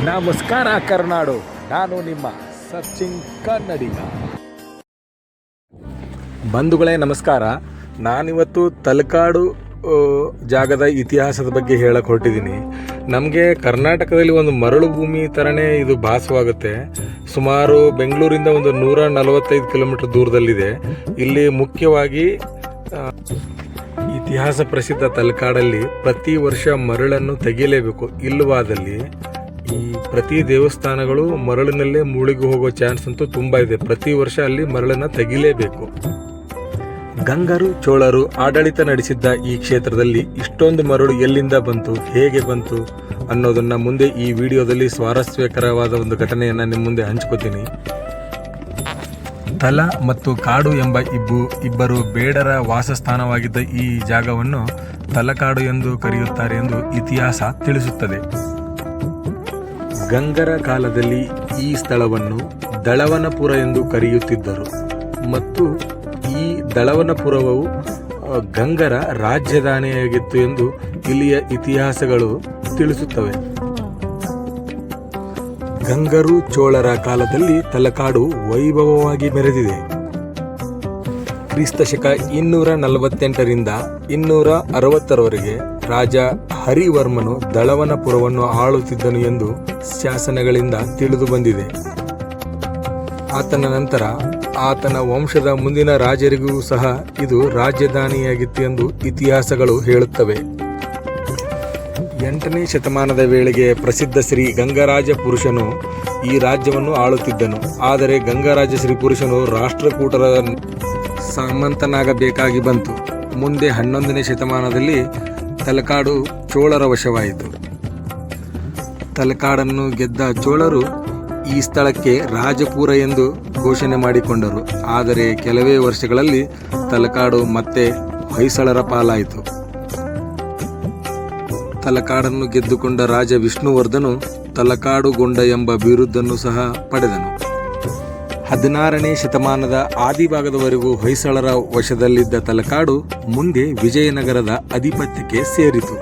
ನಮಸ್ಕಾರ ಕರ್ನಾಡು, ನಾನು ನಿಮ್ಮ ಸಚಿನ್ ಕನ್ನಡಿಗ. ಬಂಧುಗಳೇ ನಮಸ್ಕಾರ. ನಾನಿವತ್ತು ತಲಕಾಡು ಜಾಗದ ಇತಿಹಾಸದ ಬಗ್ಗೆ ಹೇಳಕ್ಕೆ ಹೊರಟಿದ್ದೀನಿ. ನಮಗೆ ಕರ್ನಾಟಕದಲ್ಲಿ ಒಂದು ಮರಳು ಭೂಮಿ ಥರನೇ ಇದು ಭಾಸವಾಗುತ್ತೆ. ಸುಮಾರು ಬೆಂಗಳೂರಿಂದ ಒಂದು 145 ಕಿಲೋಮೀಟರ್ ದೂರದಲ್ಲಿದೆ. ಇಲ್ಲಿ ಮುಖ್ಯವಾಗಿ ಇತಿಹಾಸ ಪ್ರಸಿದ್ಧ ತಲಕಾಡಲ್ಲಿ ಪ್ರತಿ ವರ್ಷ ಮರಳನ್ನು ತೆಗೆಯಲೇಬೇಕು. ಇಲ್ಲವಾದಲ್ಲಿ ಈ ಪ್ರತಿ ದೇವಸ್ಥಾನಗಳು ಮರಳಿನಲ್ಲೇ ಮುಳುಗಿ ಹೋಗೋ ಚಾನ್ಸ್ ಅಂತೂ ತುಂಬ ಇದೆ. ಪ್ರತಿ ವರ್ಷ ಅಲ್ಲಿ ಮರಳನ್ನು ತೆಗಿಲೇಬೇಕು. ಗಂಗರು ಚೋಳರು ಆಡಳಿತ ನಡೆಸಿದ್ದ ಈ ಕ್ಷೇತ್ರದಲ್ಲಿ ಇಷ್ಟೊಂದು ಮರಳು ಎಲ್ಲಿಂದ ಬಂತು, ಹೇಗೆ ಬಂತು ಅನ್ನೋದನ್ನು ಮುಂದೆ ಈ ವಿಡಿಯೋದಲ್ಲಿ ಸ್ವಾರಸ್ಯಕರವಾದ ಒಂದು ಘಟನೆಯನ್ನು ನಿಮ್ಮ ಮುಂದೆ ಹಂಚ್ಕೋತೀನಿ. ತಲ ಮತ್ತು ಕಾಡು ಎಂಬ ಇಬ್ಬರು ಬೇಡರ ವಾಸಸ್ಥಾನವಾಗಿದ್ದ ಈ ಜಾಗವನ್ನು ತಲಕಾಡು ಎಂದು ಕರೆಯುತ್ತಾರೆ ಎಂದು ಇತಿಹಾಸ ತಿಳಿಸುತ್ತದೆ. ಗಂಗರ ಕಾಲದಲ್ಲಿ ಈ ಸ್ಥಳವನ್ನು ದಳವನಪುರ ಎಂದು ಕರೆಯುತ್ತಿದ್ದರು ಮತ್ತು ಈ ದಳವನಪುರವು ಗಂಗರ ರಾಜಧಾನಿಯಾಗಿತ್ತು ಎಂದು ಇಲ್ಲಿಯ ಇತಿಹಾಸಗಳು ತಿಳಿಸುತ್ತವೆ. ಗಂಗರು ಚೋಳರ ಕಾಲದಲ್ಲಿ ತಲಕಾಡು ವೈಭವವಾಗಿ ಮೆರೆದಿದೆ. ಕ್ರಿಸ್ತಶಕ 248ರಿಂದ 260ರವರೆಗೆ ರಾಜ ಹರಿವರ್ಮನು ದಳವನಪುರವನ್ನು ಆಳುತ್ತಿದ್ದನು ಎಂದು ಶಾಸನಗಳಿಂದ ತಿಳಿದು ಬಂದಿದೆ. ಆತನ ನಂತರ ಆತನ ವಂಶದ ಮುಂದಿನ ರಾಜರಿಗೂ ಸಹ ಇದು ರಾಜಧಾನಿಯಾಗಿತ್ತು ಎಂದು ಇತಿಹಾಸಗಳು ಹೇಳುತ್ತವೆ. 8ನೇ ಶತಮಾನದ ವೇಳೆಗೆ ಪ್ರಸಿದ್ಧ ಶ್ರೀ ಗಂಗರಾಜ ಪುರುಷನು ಈ ರಾಜ್ಯವನ್ನು ಆಳುತ್ತಿದ್ದನು. ಆದರೆ ಗಂಗರಾಜ ಶ್ರೀ ಪುರುಷನು ರಾಷ್ಟ್ರಕೂಟರ ಸಾಮಂತನಾಗಬೇಕಾಗಿ ಬಂತು. ಮುಂದೆ 11ನೇ ಶತಮಾನದಲ್ಲಿ ತಲಕಾಡು ಚೋಳರ ವಶವಾಯಿತು. ತಲಕಾಡನ್ನು ಗೆದ್ದ ಚೋಳರು ಈ ಸ್ಥಳಕ್ಕೆ ರಾಜಪುರ ಎಂದು ಘೋಷಣೆ ಮಾಡಿಕೊಂಡರು. ಆದರೆ ಕೆಲವೇ ವರ್ಷಗಳಲ್ಲಿ ತಲಕಾಡು ಮತ್ತೆ ಹೊಯ್ಸಳರ ಪಾಲಾಯಿತು. ತಲಕಾಡನ್ನು ಗೆದ್ದುಕೊಂಡ ರಾಜ ವಿಷ್ಣುವರ್ಧನು ತಲಕಾಡುಗೊಂಡ ಎಂಬ ಬಿರುದನ್ನು ಸಹ ಪಡೆದನು. 16ನೇ ಶತಮಾನದ ಆದಿಭಾಗದವರೆಗೂ ಹೊಯ್ಸಳರ ವಶದಲ್ಲಿದ್ದ ತಲಕಾಡು ಮುಂದೆ ವಿಜಯನಗರದ ಅಧಿಪತ್ಯಕ್ಕೆ ಸೇರಿತು.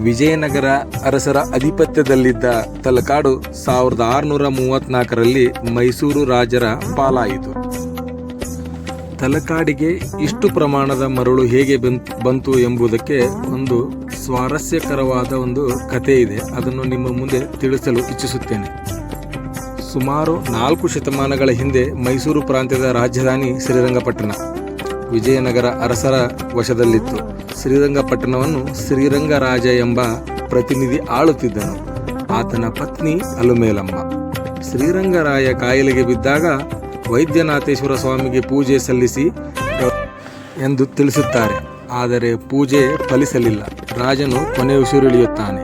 ವಿಜಯನಗರ ಅರಸರ ಅಧಿಪತ್ಯದಲ್ಲಿದ್ದ ತಲಕಾಡು 1634ರಲ್ಲಿ ಮೈಸೂರು ರಾಜರ ಪಾಲಾಯಿತು. ತಲಕಾಡಿಗೆ ಇಷ್ಟು ಪ್ರಮಾಣದ ಮರಳು ಹೇಗೆ ಬಂತು ಎಂಬುದಕ್ಕೆ ಒಂದು ಸ್ವಾರಸ್ಯಕರವಾದ ಒಂದು ಕಥೆ ಇದೆ. ಅದನ್ನು ನಿಮ್ಮ ಮುಂದೆ ತಿಳಿಸಲು ಇಚ್ಛಿಸುತ್ತೇನೆ. ಸುಮಾರು 4 ಶತಮಾನಗಳ ಹಿಂದೆ ಮೈಸೂರು ಪ್ರಾಂತ್ಯದ ರಾಜಧಾನಿ ಶ್ರೀರಂಗಪಟ್ಟಣ ವಿಜಯನಗರ ಅರಸರ ವಶದಲ್ಲಿತ್ತು. ಶ್ರೀರಂಗಪಟ್ಟಣವನ್ನು ಶ್ರೀರಂಗರಾಜ ಎಂಬ ಪ್ರತಿನಿಧಿ ಆಳುತ್ತಿದ್ದನು. ಆತನ ಪತ್ನಿ ಅಲುಮೇಲಮ್ಮ. ಶ್ರೀರಂಗರಾಯ ಕಾಯಿಲೆಗೆ ಬಿದ್ದಾಗ ವೈದ್ಯನಾಥೇಶ್ವರ ಸ್ವಾಮಿಗೆ ಪೂಜೆ ಸಲ್ಲಿಸಿ ಎಂದು ತಿಳಿಸುತ್ತಾರೆ. ಆದರೆ ಪೂಜೆ ಫಲಿಸಲಿಲ್ಲ. ರಾಜನು ಕೊನೆಯುಸಿರೆಳೆಯುತ್ತಾನೆ.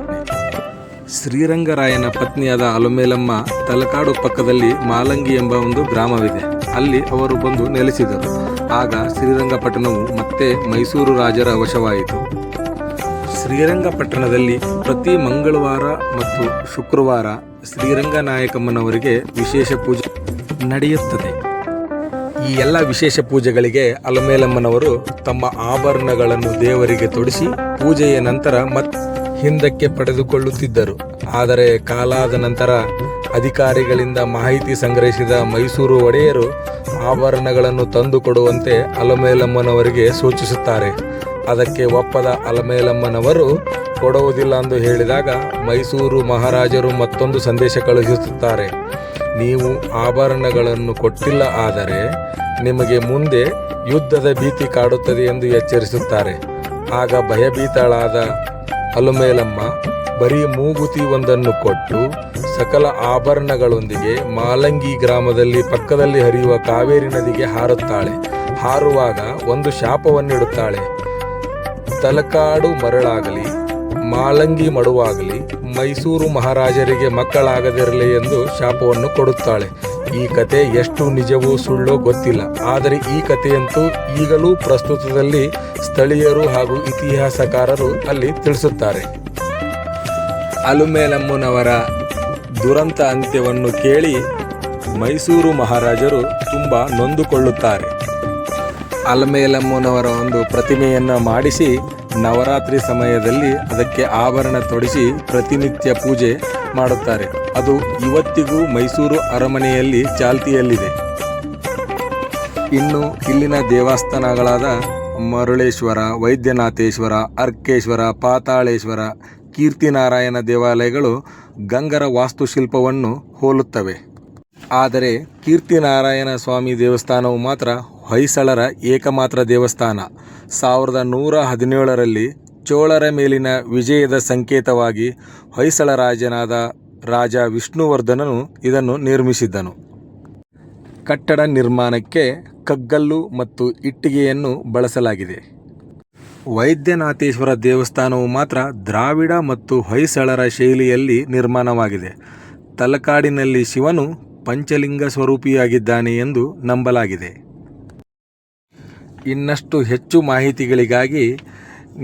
ಶ್ರೀರಂಗರಾಯನ ಪತ್ನಿಯಾದ ಅಲುಮೇಲಮ್ಮ ತಲಕಾಡು ಪಕ್ಕದಲ್ಲಿ ಮಾಲಂಗಿ ಎಂಬ ಒಂದು ಗ್ರಾಮವಿದೆ. ಅಲ್ಲಿ ಅವರು ಬಂದು ನೆಲೆಸಿದರು. ಆಗ ಶ್ರೀರಂಗಪಟ್ಟಣವು ಮತ್ತೆ ಮೈಸೂರು ರಾಜರ ವಶವಾಯಿತು. ಶ್ರೀರಂಗಪಟ್ಟಣದಲ್ಲಿ ಪ್ರತಿ ಮಂಗಳವಾರ ಮತ್ತು ಶುಕ್ರವಾರ ಶ್ರೀರಂಗನಾಯಕಮ್ಮನವರಿಗೆ ವಿಶೇಷ ಪೂಜೆ ನಡೆಯುತ್ತದೆ. ಈ ಎಲ್ಲ ವಿಶೇಷ ಪೂಜೆಗಳಿಗೆ ಅಲುಮೇಲಮ್ಮನವರು ತಮ್ಮ ಆಭರಣಗಳನ್ನು ದೇವರಿಗೆ ತೊಡಿಸಿ ಪೂಜೆಯ ನಂತರ ಹಿಂದಕ್ಕೆ ಪಡೆದುಕೊಳ್ಳುತ್ತಿದ್ದರು. ಆದರೆ ಕಾಲಾದ ನಂತರ ಅಧಿಕಾರಿಗಳಿಂದ ಮಾಹಿತಿ ಸಂಗ್ರಹಿಸಿದ ಮೈಸೂರು ಒಡೆಯರು ಆಭರಣಗಳನ್ನು ತಂದುಕೊಡುವಂತೆ ಅಲುಮೇಲಮ್ಮನವರಿಗೆ ಸೂಚಿಸುತ್ತಾರೆ. ಅದಕ್ಕೆ ಒಪ್ಪದ ಅಲುಮೇಲಮ್ಮನವರು ಕೊಡುವುದಿಲ್ಲ ಎಂದು ಹೇಳಿದಾಗ ಮೈಸೂರು ಮಹಾರಾಜರು ಮತ್ತೊಂದು ಸಂದೇಶ ಕಳುಹಿಸುತ್ತಾರೆ. ನೀವು ಆಭರಣಗಳನ್ನು ಕೊಟ್ಟಿಲ್ಲ ಆದರೆ ನಿಮಗೆ ಮುಂದೆ ಯುದ್ಧದ ಭೀತಿ ಕಾಡುತ್ತದೆ ಎಂದು ಎಚ್ಚರಿಸುತ್ತಾರೆ. ಆಗ ಭಯಭೀತಳಾದ ಅಲುಮೇಲಮ್ಮ ಬರೀ ಮೂಗುತಿ ಒಂದನ್ನು ಕೊಟ್ಟು ಸಕಲ ಆಭರಣಗಳೊಂದಿಗೆ ಮಾಲಂಗಿ ಗ್ರಾಮದಲ್ಲಿ ಪಕ್ಕದಲ್ಲಿ ಹರಿಯುವ ಕಾವೇರಿ ನದಿಗೆ ಹಾರುತ್ತಾಳೆ. ಹಾರುವಾಗ ಒಂದು ಶಾಪವನ್ನಿಡುತ್ತಾಳೆ. ತಲಕಾಡು ಮರಳಾಗಲಿ ಮಾಲಂಗಿ ಮಡುವಾಗಲಿ ಮೈಸೂರು ಮಹಾರಾಜರಿಗೆ ಮಕ್ಕಳಾಗದಿರಲಿ ಎಂದು ಶಾಪವನ್ನು ಕೊಡುತ್ತಾಳೆ. ಈ ಕತೆ ಎಷ್ಟು ನಿಜವೋ ಸುಳ್ಳೋ ಗೊತ್ತಿಲ್ಲ. ಆದರೆ ಈ ಕಥೆಯಂತೂ ಈಗಲೂ ಪ್ರಸ್ತುತದಲ್ಲಿ ಸ್ಥಳೀಯರು ಹಾಗೂ ಇತಿಹಾಸಕಾರರು ಅಲ್ಲಿ ತಿಳಿಸುತ್ತಾರೆ. ಅಲುಮೇಲಮ್ಮನವರ ದುರಂತ ಅಂತ್ಯವನ್ನು ಕೇಳಿ ಮೈಸೂರು ಮಹಾರಾಜರು ತುಂಬ ನೊಂದುಕೊಳ್ಳುತ್ತಾರೆ. ಅಲುಮೇಲಮ್ಮನವರ ಒಂದು ಪ್ರತಿಮೆಯನ್ನು ಮಾಡಿಸಿ ನವರಾತ್ರಿ ಸಮಯದಲ್ಲಿ ಅದಕ್ಕೆ ಆಭರಣ ತೊಡಿಸಿ ಪ್ರತಿನಿತ್ಯ ಪೂಜೆ ಮಾಡುತ್ತಾರೆ. ಅದು ಇವತ್ತಿಗೂ ಮೈಸೂರು ಅರಮನೆಯಲ್ಲಿ ಚಾಲ್ತಿಯಲ್ಲಿದೆ. ಇನ್ನು ಇಲ್ಲಿನ ದೇವಸ್ಥಾನಗಳಾದ ಮರುಳೇಶ್ವರ, ವೈದ್ಯನಾಥೇಶ್ವರ, ಅರ್ಕೇಶ್ವರ, ಪಾತಾಳೇಶ್ವರ, ಕೀರ್ತಿನಾರಾಯಣ ದೇವಾಲಯಗಳು ಗಂಗರ ವಾಸ್ತುಶಿಲ್ಪವನ್ನು ಹೋಲುತ್ತವೆ. ಆದರೆ ಕೀರ್ತಿನಾರಾಯಣ ಸ್ವಾಮಿ ದೇವಸ್ಥಾನವು ಮಾತ್ರ ಹೊಯ್ಸಳರ ಏಕಮಾತ್ರ ದೇವಸ್ಥಾನ. 1117ರಲ್ಲಿ ಚೋಳರ ಮೇಲಿನ ವಿಜಯದ ಸಂಕೇತವಾಗಿ ಹೊಯ್ಸಳ ರಾಜನಾದ ರಾಜ ವಿಷ್ಣುವರ್ಧನನು ಇದನ್ನು ನಿರ್ಮಿಸಿದ್ದನು. ಕಟ್ಟಡ ನಿರ್ಮಾಣಕ್ಕೆ ಕಗ್ಗಲ್ಲು ಮತ್ತು ಇಟ್ಟಿಗೆಯನ್ನು ಬಳಸಲಾಗಿದೆ. ವೈದ್ಯನಾಥೇಶ್ವರ ದೇವಸ್ಥಾನವು ಮಾತ್ರ ದ್ರಾವಿಡ ಮತ್ತು ಹೊಯ್ಸಳರ ಶೈಲಿಯಲ್ಲಿ ನಿರ್ಮಾಣವಾಗಿದೆ. ತಲಕಾಡಿನಲ್ಲಿ ಶಿವನು ಪಂಚಲಿಂಗ ಸ್ವರೂಪಿಯಾಗಿದ್ದಾನೆ ಎಂದು ನಂಬಲಾಗಿದೆ. ಇನ್ನಷ್ಟು ಹೆಚ್ಚು ಮಾಹಿತಿಗಳಿಗಾಗಿ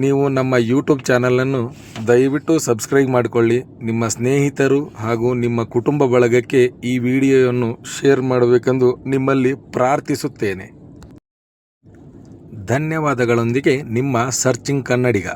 ನೀವು ನಮ್ಮ ಯೂಟ್ಯೂಬ್ ಚಾನಲನ್ನು ದಯವಿಟ್ಟು ಸಬ್ಸ್ಕ್ರೈಬ್ ಮಾಡಿಕೊಳ್ಳಿ. ನಿಮ್ಮ ಸ್ನೇಹಿತರು ಹಾಗೂ ನಿಮ್ಮ ಕುಟುಂಬ ಬಳಗಕ್ಕೆ ಈ ವಿಡಿಯೋವನ್ನು ಶೇರ್ ಮಾಡಬೇಕೆಂದು ನಿಮ್ಮಲ್ಲಿ ಪ್ರಾರ್ಥಿಸುತ್ತೇನೆ. ಧನ್ಯವಾದಗಳೊಂದಿಗೆ ನಿಮ್ಮ ಸರ್ಚಿಂಗ್ ಕನ್ನಡಿಗ.